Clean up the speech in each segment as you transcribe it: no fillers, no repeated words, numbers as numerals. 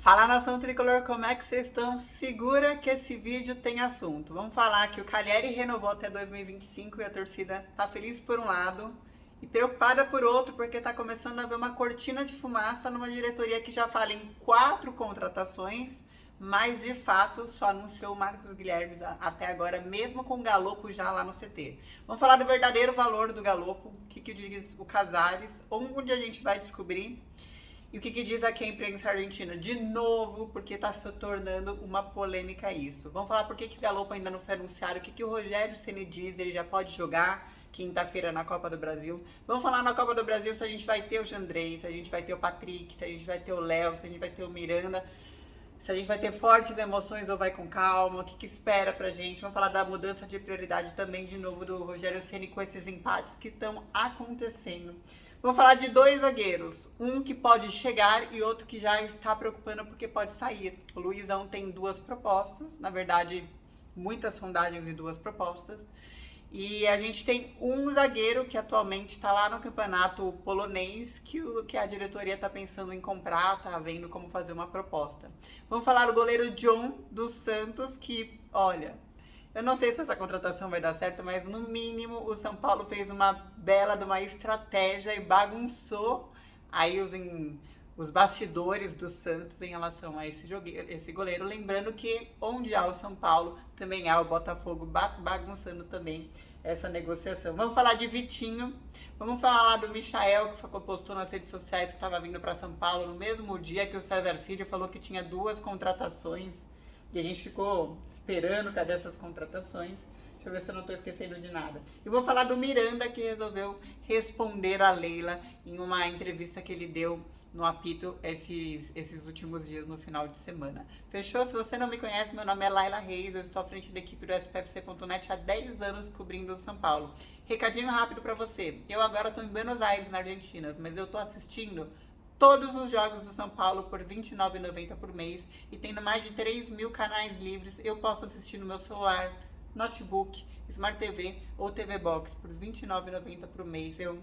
Fala, nação tricolor, como é que vocês estão? Segura que esse vídeo tem assunto. Vamos falar que o Cagliari renovou até 2025 e a torcida tá feliz por um lado e preocupada por outro, porque tá começando a ver uma cortina de fumaça numa diretoria que já fala em 4 contratações, mas de fato só anunciou o Marcos Guilherme até agora, mesmo com o Galopo já lá no CT. Vamos falar do verdadeiro valor do Galopo, o que diz o Casares, onde a gente vai descobrir. E o que diz aqui a imprensa argentina? De novo, porque está se tornando uma polêmica isso. Vamos falar por que o Galopo ainda não foi anunciado, o que o Rogério Ceni diz, ele já pode jogar quinta-feira na Copa do Brasil. Vamos falar na Copa do Brasil se a gente vai ter o Jandrei, se a gente vai ter o Patrick, se a gente vai ter o Léo, se a gente vai ter o Miranda, se a gente vai ter fortes emoções ou vai com calma, o que espera pra gente. Vamos falar da mudança de prioridade também, de novo, do Rogério Ceni com esses empates que estão acontecendo. Vamos falar de 2 zagueiros, um que pode chegar e outro que já está preocupando porque pode sair. O Luizão tem 2 propostas, na verdade, muitas sondagens e 2 propostas. E a gente tem um zagueiro que atualmente está lá no campeonato polonês, que a diretoria está pensando em comprar, está vendo como fazer uma proposta. Vamos falar do goleiro John dos Santos, que, olha, eu não sei se essa contratação vai dar certo, mas no mínimo o São Paulo fez uma bela de uma estratégia e bagunçou aí os bastidores do Santos em relação a esse goleiro. Lembrando que onde há o São Paulo, também há o Botafogo bagunçando também essa negociação. Vamos falar de Vitinho, vamos falar do Michael, que postou nas redes sociais que estava vindo para São Paulo no mesmo dia que o César Filho falou que tinha 2 contratações. E a gente ficou esperando cadê essas contratações. Deixa eu ver se eu não estou esquecendo de nada. E vou falar do Miranda, que resolveu responder a Leila em uma entrevista que ele deu no Apito esses últimos dias no final de semana. Fechou? Se você não me conhece, meu nome é Laila Reis, eu estou à frente da equipe do SPFC.net há 10 anos cobrindo o São Paulo. Recadinho rápido para você. Eu agora estou em Buenos Aires, na Argentina, mas eu estou assistindo todos os jogos do São Paulo por R$ 29,90 por mês e tendo mais de 3.000 canais livres, eu posso assistir no meu celular, notebook, Smart TV ou TV Box por R$ 29,90 por mês. Eu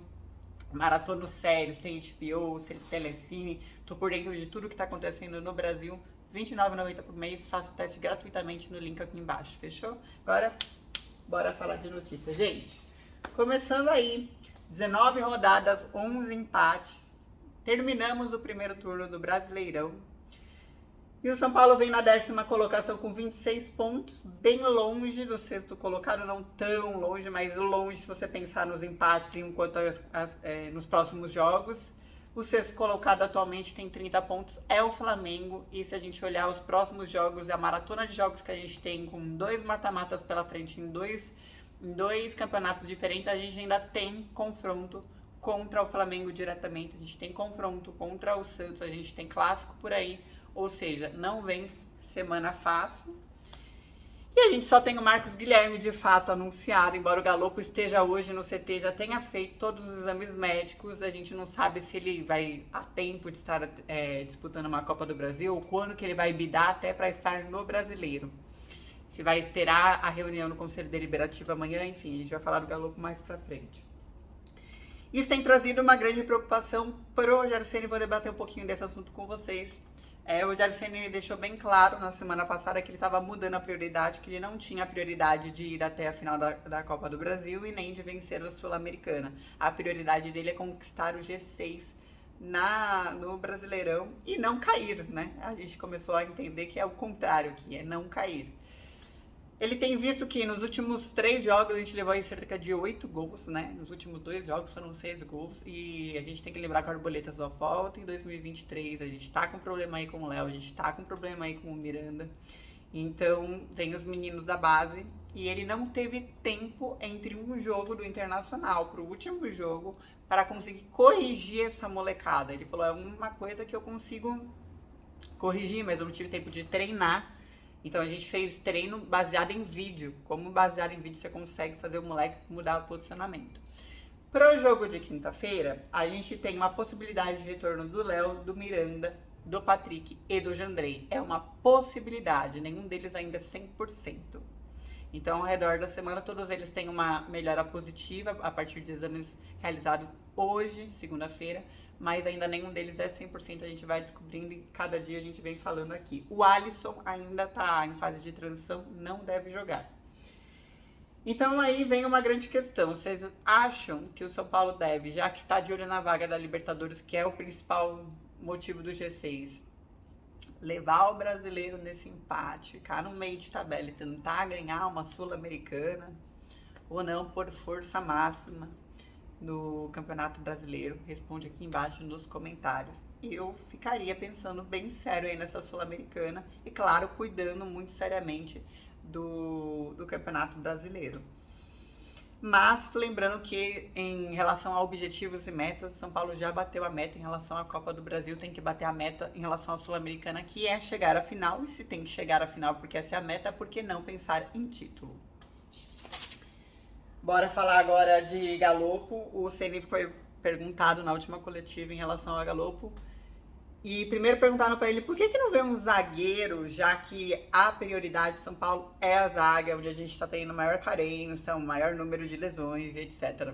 maratono séries, tem HBO, Telecine, tô por dentro de tudo que tá acontecendo no Brasil, R$ 29,90 por mês, faço o teste gratuitamente no link aqui embaixo, fechou? Agora, bora falar de notícia. Gente, começando aí, 19 rodadas, 11 empates. Terminamos o primeiro turno do Brasileirão. E o São Paulo vem na 10ª colocação com 26 pontos, bem longe do 6º colocado, não tão longe, mas longe se você pensar nos empates enquanto nos próximos jogos. O 6º colocado atualmente tem 30 pontos, é o Flamengo. E se a gente olhar os próximos jogos, a maratona de jogos que a gente tem com 2 mata-matas pela frente em dois campeonatos diferentes, a gente ainda tem confronto contra o Flamengo diretamente, a gente tem confronto contra o Santos, a gente tem clássico por aí, ou seja, não vem semana fácil. E a gente só tem o Marcos Guilherme de fato anunciado, embora o Galopo esteja hoje no CT, já tenha feito todos os exames médicos, a gente não sabe se ele vai a tempo de estar disputando uma Copa do Brasil, ou quando que ele vai bidar até para estar no Brasileiro. Se vai esperar a reunião no Conselho Deliberativo amanhã, enfim, a gente vai falar do Galopo mais pra frente. Isso tem trazido uma grande preocupação para o Rogério Ceni, vou debater um pouquinho desse assunto com vocês. O Rogério Ceni deixou bem claro na semana passada que ele estava mudando a prioridade, que ele não tinha a prioridade de ir até a final da Copa do Brasil e nem de vencer a Sul-Americana. A prioridade dele é conquistar o G6 no Brasileirão e não cair, né? A gente começou a entender que é o contrário, que é não cair. Ele tem visto que nos últimos 3 jogos a gente levou aí cerca de 8 gols, né? Nos últimos 2 jogos foram 6 gols. E a gente tem que lembrar que a Arboleta só volta em 2023. A gente tá com problema aí com o Léo, a gente tá com problema aí com o Miranda. Então, tem os meninos da base. E ele não teve tempo entre um jogo do Internacional pro último jogo para conseguir corrigir essa molecada. Ele falou, é uma coisa que eu consigo corrigir, mas eu não tive tempo de treinar. Então a gente fez treino baseado em vídeo. Como baseado em vídeo você consegue fazer o moleque mudar o posicionamento. Para o jogo de quinta-feira, a gente tem uma possibilidade de retorno do Léo, do Miranda, do Patrick e do Jandrei. É uma possibilidade, nenhum deles ainda é 100%. Então, ao redor da semana, todos eles têm uma melhora positiva a partir de exames realizados hoje, segunda-feira, mas ainda nenhum deles é 100%, a gente vai descobrindo e cada dia a gente vem falando aqui. O Alisson ainda tá em fase de transição, não deve jogar. Então aí vem uma grande questão, vocês acham que o São Paulo deve, já que está de olho na vaga da Libertadores, que é o principal motivo do G6, levar o brasileiro nesse empate, ficar no meio de tabela e tentar ganhar uma Sul-Americana, ou não, por força máxima no Campeonato Brasileiro? Responde aqui embaixo nos comentários. Eu ficaria pensando bem sério aí nessa Sul-Americana e, claro, cuidando muito seriamente do Campeonato Brasileiro. Mas lembrando que em relação a objetivos e metas, o São Paulo já bateu a meta em relação à Copa do Brasil, tem que bater a meta em relação à Sul-Americana, que é chegar à final. E se tem que chegar à final porque essa é a meta, por que não pensar em título? Bora falar agora de Galopo. O Ceni foi perguntado na última coletiva em relação a Galopo. E primeiro perguntaram para ele por que não vê um zagueiro, já que a prioridade de São Paulo é a zaga, onde a gente está tendo maior carência, um maior número de lesões, etc.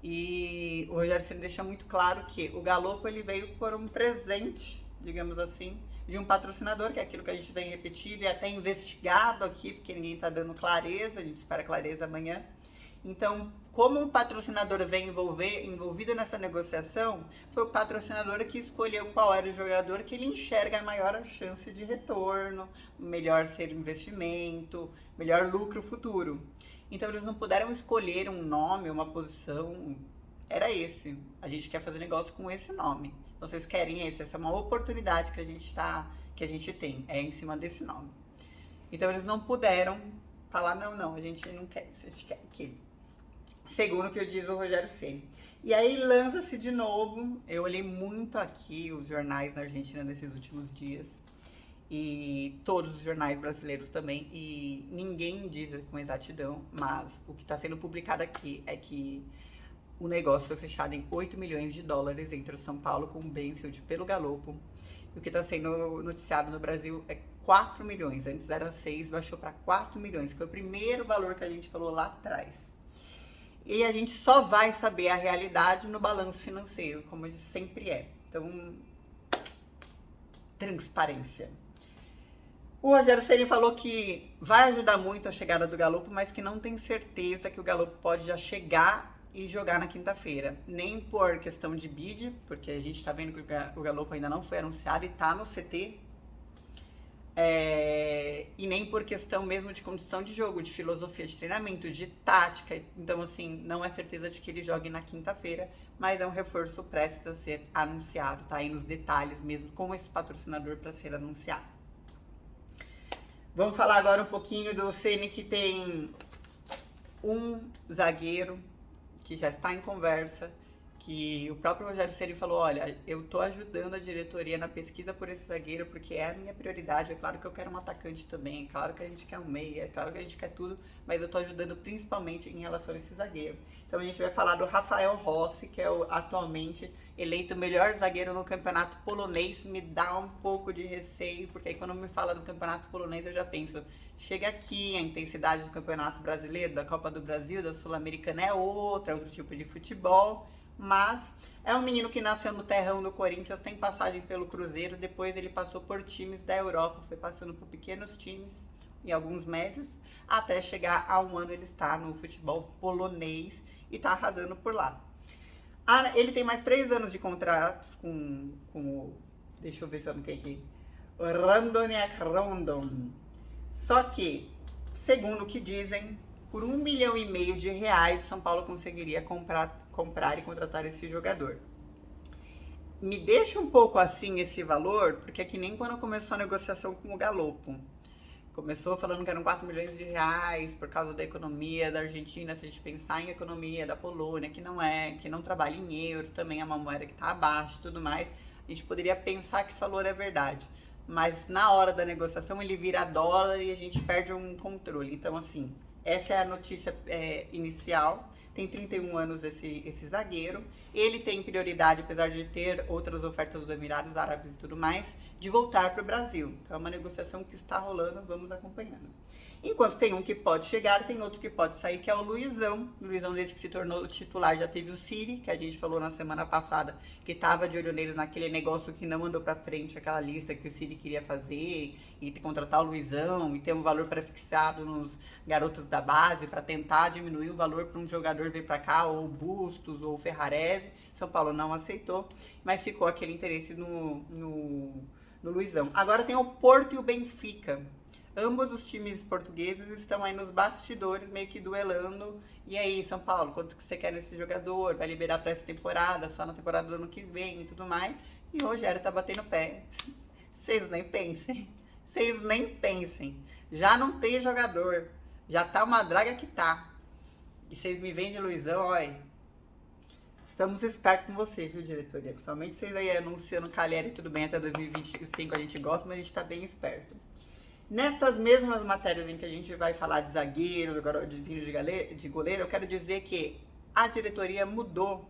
E o Rogério Ceni deixa muito claro que o Galopo ele veio por um presente, digamos assim, de um patrocinador, que é aquilo que a gente vem repetindo e até investigado aqui, porque ninguém está dando clareza, a gente espera clareza amanhã. Então, como o patrocinador vem envolvido nessa negociação, foi o patrocinador que escolheu qual era o jogador que ele enxerga a maior chance de retorno, melhor ser investimento, melhor lucro futuro. Então, eles não puderam escolher um nome, uma posição, era esse. A gente quer fazer negócio com esse nome. Então, vocês querem esse, essa é uma oportunidade que a gente tem, é em cima desse nome. Então, eles não puderam falar, não, a gente não quer isso, a gente quer aquele. Segundo o que diz o Rogério Ceni. E aí lança-se de novo, eu olhei muito aqui os jornais na Argentina nesses últimos dias, e todos os jornais brasileiros também, e ninguém diz com exatidão, mas o que está sendo publicado aqui é que o negócio foi fechado em 8 milhões de dólares entre o São Paulo com o Banfield pelo Galopo, e o que está sendo noticiado no Brasil é 4 milhões, antes era 6, baixou para 4 milhões, que foi o primeiro valor que a gente falou lá atrás. E a gente só vai saber a realidade no balanço financeiro, como sempre é. Então, transparência. O Rogério Ceni falou que vai ajudar muito a chegada do Galopo, mas que não tem certeza que o Galopo pode já chegar e jogar na quinta-feira. Nem por questão de bid, porque a gente tá vendo que o Galopo ainda não foi anunciado e tá no CT. E nem por questão mesmo de condição de jogo, de filosofia de treinamento, de tática. Então, assim, não é certeza de que ele jogue na quinta-feira, mas é um reforço prestes a ser anunciado, tá aí nos detalhes mesmo, com esse patrocinador para ser anunciado. Vamos falar agora um pouquinho do Ceni, que tem um zagueiro que já está em conversa, que o próprio Rogério Ceni falou, olha, eu tô ajudando a diretoria na pesquisa por esse zagueiro, porque é a minha prioridade, é claro que eu quero um atacante também, é claro que a gente quer um meia, é claro que a gente quer tudo, mas eu tô ajudando principalmente em relação a esse zagueiro. Então a gente vai falar do Rafael Rossi, que é atualmente eleito o melhor zagueiro no campeonato polonês. Me dá um pouco de receio, porque aí quando me fala do campeonato polonês eu já penso, chega aqui, a intensidade do campeonato brasileiro, da Copa do Brasil, da Sul-Americana é outro tipo de futebol. Mas é um menino que nasceu no terrão do Corinthians, tem passagem pelo Cruzeiro, depois ele passou por times da Europa, foi passando por pequenos times e alguns médios, até chegar a um ano ele está no futebol polonês e está arrasando por lá. Ele tem mais 3 anos de contratos com o, deixa eu ver se eu não quero aqui, o Radomiak Rondon. Só que, segundo o que dizem, por R$1,5 milhão o São Paulo conseguiria comprar e contratar esse jogador. Me deixa um pouco assim esse valor, porque é que nem quando começou a negociação com o Galopo. Começou falando que eram R$4 milhões por causa da economia da Argentina, se a gente pensar em economia da Polônia, que não trabalha em euro, também é uma moeda que está abaixo e tudo mais, a gente poderia pensar que esse valor é verdade. Mas na hora da negociação ele vira dólar e a gente perde um controle. Então, assim, essa é a notícia inicial. tem 31 anos esse zagueiro. Ele tem prioridade, apesar de ter outras ofertas dos Emirados Árabes e tudo mais, de voltar para o Brasil. Então é uma negociação que está rolando, vamos acompanhando. Enquanto tem um que pode chegar, tem outro que pode sair, que é o Luizão. O Luizão, desde que se tornou titular, já teve o City, que a gente falou na semana passada, que estava de olho neles naquele negócio que não andou para frente, aquela lista que o City queria fazer, e contratar o Luizão, e ter um valor prefixado nos garotos da base, para tentar diminuir o valor para um jogador vir para cá, ou Bustos, ou Ferrarese. São Paulo não aceitou, mas ficou aquele interesse no Luizão. Agora tem o Porto e o Benfica. Ambos os times portugueses estão aí nos bastidores, meio que duelando. E aí, São Paulo, quanto que você quer nesse jogador? Vai liberar para essa temporada, só na temporada do ano que vem e tudo mais. E o Rogério tá batendo pé. Vocês nem pensem. Vocês nem pensem. Já não tem jogador. Já tá uma draga que tá. E vocês me vendem, Luizão, olha. Estamos espertos com vocês, viu, diretoria? Principalmente vocês aí anunciando Cagliari, tudo bem, até 2025 a gente gosta, mas a gente tá bem esperto. Nestas mesmas matérias em que a gente vai falar de zagueiro, de goleiro, eu quero dizer que a diretoria mudou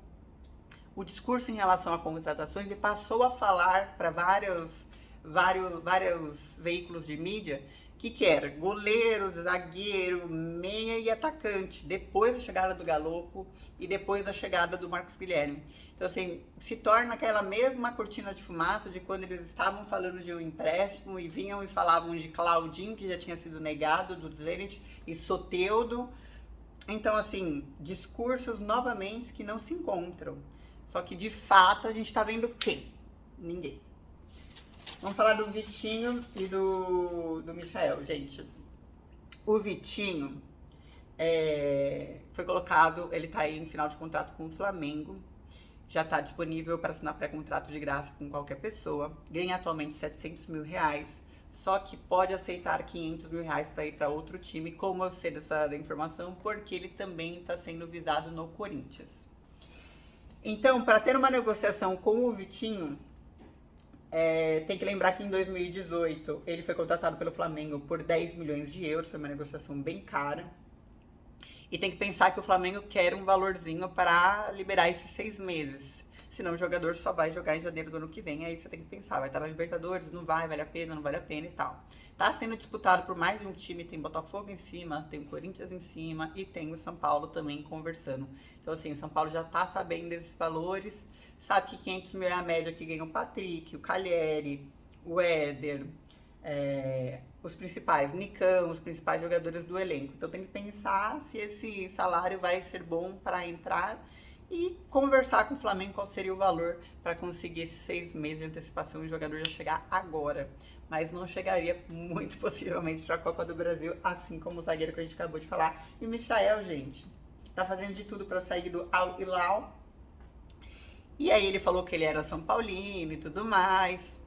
o discurso em relação a contratações e passou a falar para vários veículos de mídia que quer goleiro, zagueiro, meia e atacante, depois da chegada do Galopo e depois da chegada do Marcos Guilherme. Então, assim, se torna aquela mesma cortina de fumaça de quando eles estavam falando de um empréstimo e vinham e falavam de Claudinho, que já tinha sido negado, do Zenit, e Soteldo. Então, assim, discursos novamente que não se encontram. Só que, de fato, a gente está vendo quem? Ninguém. Vamos falar do Vitinho e do Michael, gente. O Vitinho foi colocado, ele tá aí em final de contrato com o Flamengo. Já tá disponível para assinar pré-contrato de graça com qualquer pessoa. Ganha atualmente 700 mil reais. Só que pode aceitar 500 mil reais para ir para outro time. Como eu sei dessa informação? Porque ele também está sendo visado no Corinthians. Então, para ter uma negociação com o Vitinho, tem que lembrar que em 2018 ele foi contratado pelo Flamengo por 10 milhões de euros, foi uma negociação bem cara. E tem que pensar que o Flamengo quer um valorzinho para liberar esses 6 meses. Senão o jogador só vai jogar em janeiro do ano que vem, aí você tem que pensar, vai estar na Libertadores, não vai, vale a pena, não vale a pena e tal. Tá sendo disputado por mais de um time, tem Botafogo em cima, tem o Corinthians em cima e tem o São Paulo também conversando. Então assim, o São Paulo já tá sabendo desses valores, sabe que 500 mil é a média que ganha o Patrick, o Cagliari, o Éder, os principais, Nicão, os principais jogadores do elenco. Então tem que pensar se esse salário vai ser bom para entrar e conversar com o Flamengo qual seria o valor para conseguir esses 6 meses de antecipação e o jogador já chegar agora. Mas não chegaria muito possivelmente para a Copa do Brasil, assim como o zagueiro que a gente acabou de falar. E o Michael, gente, tá fazendo de tudo para sair do Al Hilal. E aí ele falou que ele era São Paulino e tudo mais.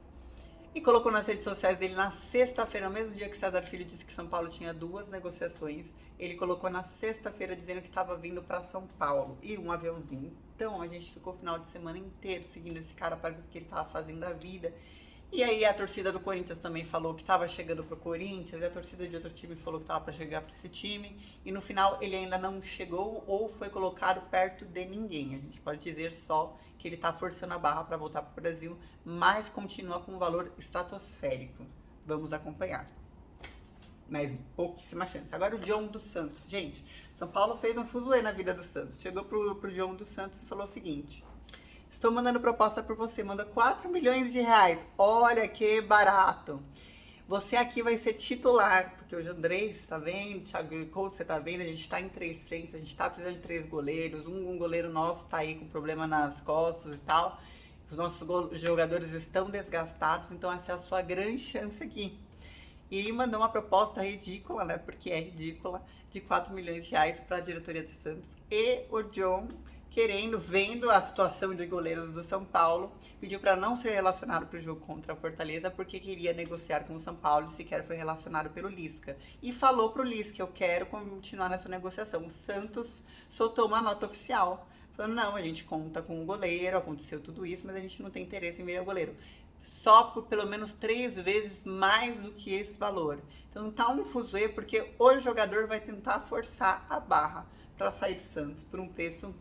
E colocou nas redes sociais dele na sexta-feira, no mesmo dia que César Filho disse que São Paulo tinha 2 negociações. Ele colocou na sexta-feira dizendo que estava vindo para São Paulo e um aviãozinho. Então a gente ficou o final de semana inteiro seguindo esse cara para ver o que ele estava fazendo da vida. E aí a torcida do Corinthians também falou que estava chegando pro Corinthians, e a torcida de outro time falou que estava para chegar para esse time, e no final ele ainda não chegou ou foi colocado perto de ninguém. A gente pode dizer só que ele está forçando a barra para voltar para o Brasil, mas continua com um valor estratosférico. Vamos acompanhar. Mas pouquíssima chance. Agora o John dos Santos. Gente, São Paulo fez um fuzuê na vida do Santos. Chegou pro John dos Santos e falou o seguinte: estou mandando proposta por você, manda 4 milhões de reais. Olha que barato. Você aqui vai ser titular, porque o Andrés, tá vendo? Thiago Couto, você tá vendo? A gente tá em 3 frentes, a gente tá precisando de 3 goleiros. Um goleiro nosso tá aí com problema nas costas e tal. Os nossos jogadores estão desgastados, então essa é a sua grande chance aqui. E mandou uma proposta ridícula, né? Porque é ridícula, de 4 milhões de reais para a diretoria do Santos. E o John, vendo a situação de goleiros do São Paulo, pediu para não ser relacionado para o jogo contra a Fortaleza, porque queria negociar com o São Paulo e sequer foi relacionado pelo Lisca. E falou pro Lisca: eu quero continuar nessa negociação. O Santos soltou uma nota oficial, falando: não, a gente conta com o goleiro, aconteceu tudo isso, mas a gente não tem interesse em ver o goleiro. Só por pelo menos 3 vezes mais do que esse valor. Então tá um fuzuê, porque o jogador vai tentar forçar a barra para sair do Santos por um preço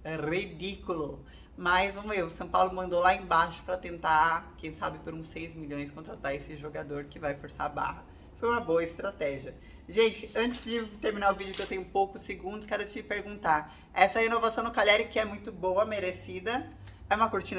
ridículo. Mas vamos ver, o São Paulo mandou lá embaixo para tentar, quem sabe por uns 6 milhões, contratar esse jogador que vai forçar a barra. Foi uma boa estratégia. Gente, antes de terminar o vídeo, que eu tenho poucos segundos, quero te perguntar. Essa renovação no Cagliari, que é muito boa, merecida, é uma cortina